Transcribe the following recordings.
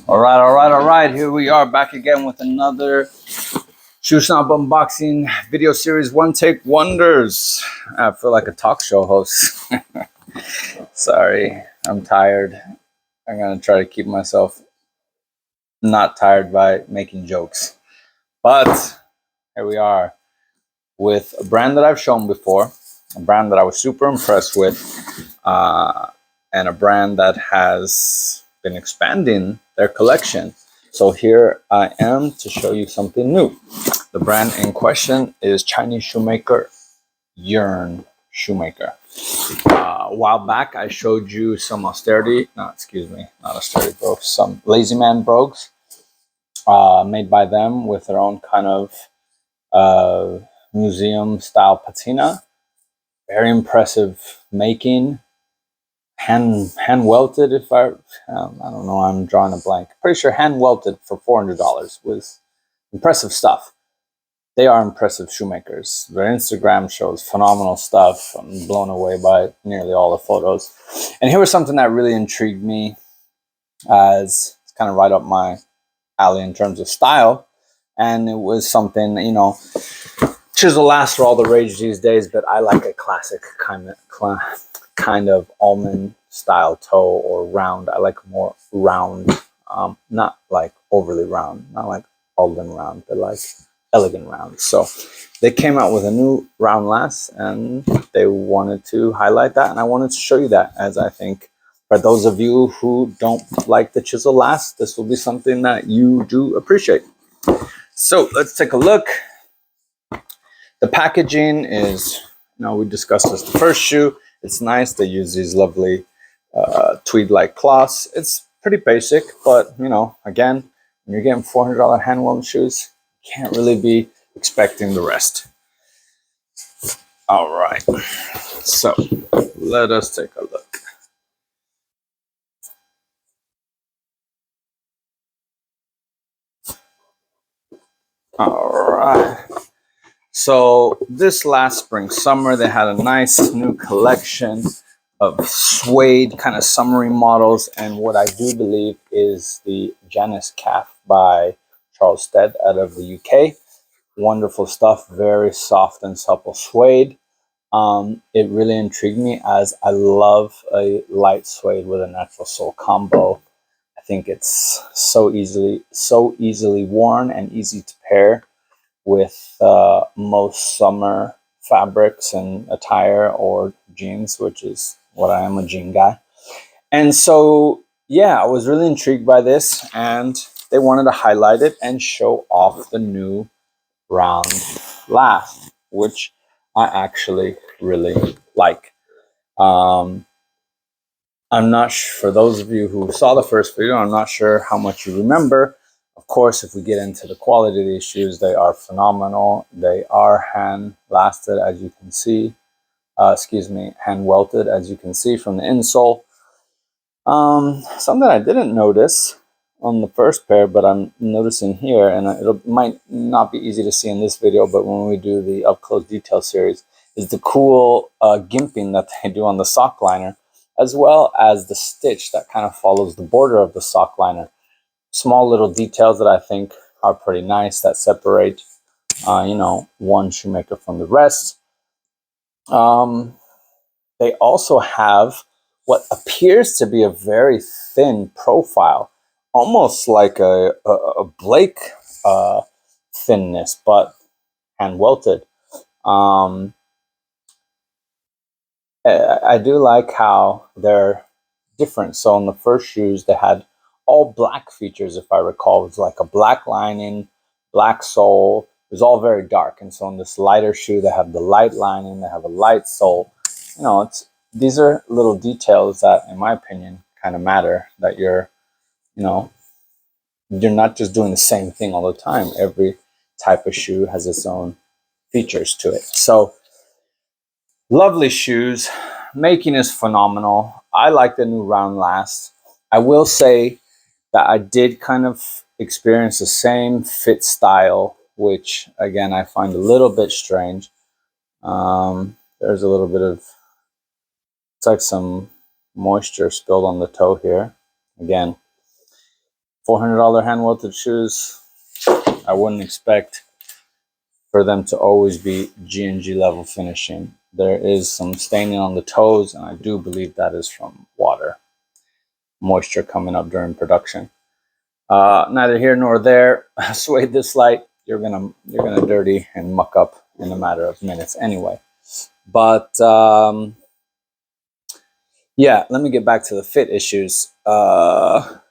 All right. Here we are back again with another Shoe Snob unboxing video series, One Take Wonders. I feel like a talk show host. Sorry, I'm tired. I'm going to try to keep myself not tired by making jokes. But here we are with a brand that I've shown before, a brand that I was super impressed with, and a brand that has been expanding their collection. So here I am to show you something new. The brand in question is Chinese shoemaker Yearn Shoemaker. A while back I showed you some not austerity brogues, some lazy man brogues made by them with their own kind of museum style patina. Very impressive making. Hand welted, if I don't know, I'm drawing a blank. Pretty sure hand welted for $400 was impressive stuff. They are impressive shoemakers. Their Instagram shows phenomenal stuff. I'm blown away by nearly all the photos. And here was something that really intrigued me, as it's kind of right up my alley in terms of style. And it was something, you know, chisel lasts for all the rage these days, but I like a classic kind of almond style toe, or round. I like more round, not like overly round, not like Alden round, but like elegant round. So they came out with a new round last, and they wanted to highlight that, and I wanted to show you that, as I think for those of you who don't like the chisel last, this will be something that you do appreciate. So let's take a look. The packaging is, we discussed this the first shoe. It's nice. They use these lovely tweed-like cloths. It's pretty basic, but, again, when you're getting $400 hand-woven shoes, you can't really be expecting the rest. All right. So let us take a look. All right. So this last spring, summer, they had a nice new collection of suede kind of summery models, and what I do believe is the Janus calf by Charles Stead out of the UK. Wonderful stuff, very soft and supple suede. It really intrigued me, as I love a light suede with a natural sole combo. I think it's so easily worn and easy to pair with most summer fabrics and attire, or jeans, which is what I am, a jean guy. And so, yeah, I was really intrigued by this, and they wanted to highlight it and show off the new round last, which I actually really like. I'm not sure, for those of you who saw the first video, I'm not sure how much you remember. Of course, if we get into the quality of these shoes, they are phenomenal. They are hand lasted, as you can see. Hand welted, as you can see from the insole. Something I didn't notice on the first pair, but I'm noticing here, and it might not be easy to see in this video, but when we do the up close detail series, is the cool gimping that they do on the sock liner, as well as the stitch that kind of follows the border of the sock liner. Small little details that I think are pretty nice, that separate, one shoemaker from the rest. They also have what appears to be a very thin profile, almost like a Blake thinness, but hand welted. I do like how they're different. So in the first shoes, they had all black features, if I recall. It was like a black lining, black sole. It was all very dark. And so in this lighter shoe, they have the light lining, they have a light sole. These are little details that, in my opinion, kind of matter, that you're not just doing the same thing all the time. Every type of shoe has its own features to it. So lovely shoes. Making is phenomenal. I like the new round last. I will say that I did kind of experience the same fit style, which again I find a little bit strange. There's a little bit of, it's like some moisture spilled on the toe here. Again, $400 hand welted shoes. I wouldn't expect for them to always be G&G level finishing. There is some staining on the toes, and I do believe that is from water, moisture coming up during production. Neither here nor there. Suede this light, you're gonna dirty and muck up in a matter of minutes anyway. But yeah, let me get back to the fit issues. Now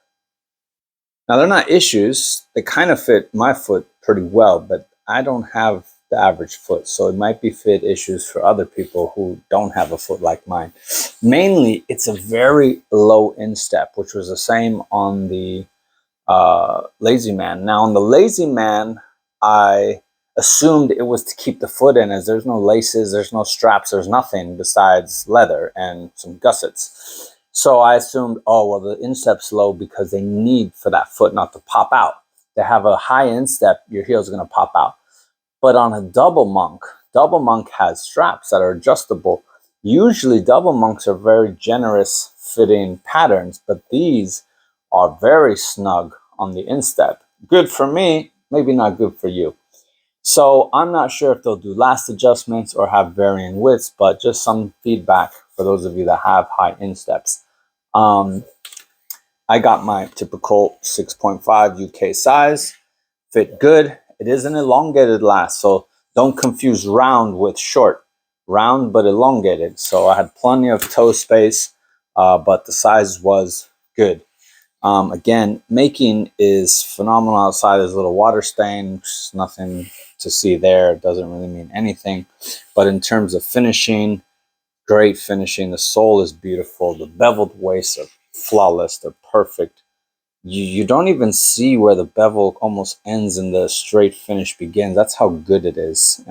they're not issues. They kind of fit my foot pretty well, but I don't have the average foot, so it might be fit issues for other people who don't have a foot like mine. Mainly, it's a very low instep, which was the same on the Lazy Man. Now on the Lazy Man, I assumed it was to keep the foot in, as there's no laces, there's no straps, there's nothing besides leather and some gussets. So I assumed, oh, well, the instep's low because they need for that foot not to pop out. To have a high instep, your heel is going to pop out. But on a double monk has straps that are adjustable. Usually double monks are very generous fitting patterns, but these are very snug on the instep. Good for me, maybe not good for you. So I'm not sure if they'll do last adjustments or have varying widths, but just some feedback for those of you that have high insteps. I got my typical 6.5 UK size, fit good. It is an elongated last, so don't confuse round with short. Round but elongated. So I had plenty of toe space, but the size was good. Again, making is phenomenal outside. There's a little water stain, nothing to see there. It doesn't really mean anything. But in terms of finishing, great finishing. The sole is beautiful. The beveled waists are flawless. They're perfect. You don't even see where the bevel almost ends and the straight finish begins. That's how good it is.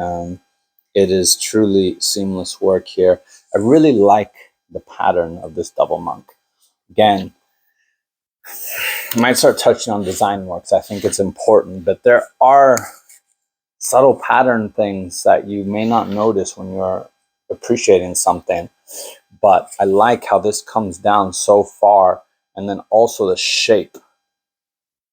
It is truly seamless work here. I really like the pattern of this double monk. Again, I might start touching on design works. I think it's important, but there are subtle pattern things that you may not notice when you're appreciating something. But I like how this comes down so far, and then also the shape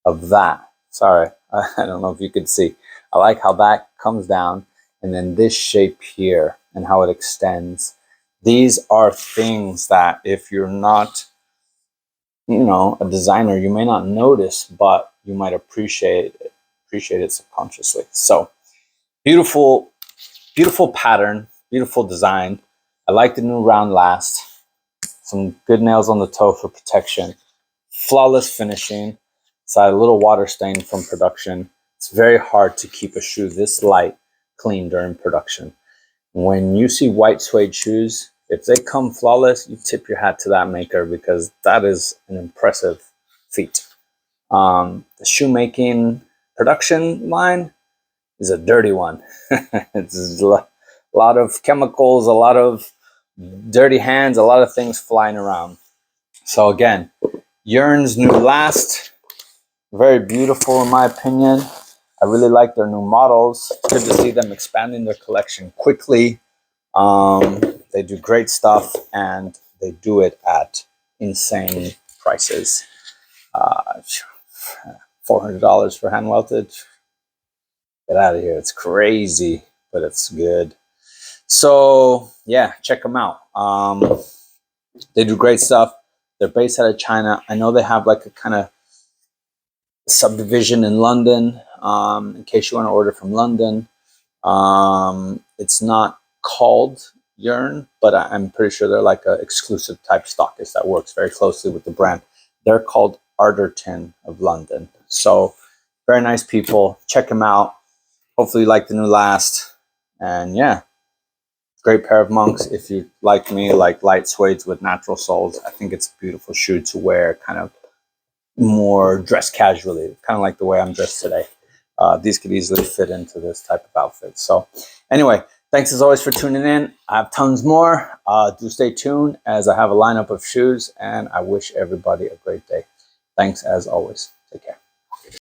of that. Sorry, I don't know if you could see. I like how that comes down, and then this shape here and how it extends. These are things that if you're not, a designer, you may not notice, but you might appreciate it subconsciously. So beautiful pattern, beautiful design. I like the new round last. Some good nails on the toe for protection. Flawless finishing. Inside a little water stain from production. It's very hard to keep a shoe this light clean during production. When you see white suede shoes, if they come flawless, you tip your hat to that maker, because that is an impressive feat. The shoemaking production line is a dirty one. It's a lot of chemicals, a lot of dirty hands, a lot of things flying around. So again, Yearn's new last, very beautiful in my opinion. I really like their new models. It's good to see them expanding their collection quickly. They do great stuff, and they do it at insane prices. $400 for hand welted. Get out of here. It's crazy, but it's good. So yeah, check them out. They do great stuff. They're based out of China. I know they have like a kind of subdivision in London, in case you want to order from London. It's not called Yearn, but I'm pretty sure they're like an exclusive type stockist that works very closely with the brand. They're called Arterton of London. So very nice people. Check them out. Hopefully you like the new last. And yeah, great pair of monks. If you, like me, like light suedes with natural soles, I think it's a beautiful shoe to wear kind of more dressed casually, kind of like the way I'm dressed today. These could easily fit into this type of outfit. So anyway, thanks as always for tuning in. I have tons more. Do stay tuned, as I have a lineup of shoes, and I wish everybody a great day. Thanks as always. Take care.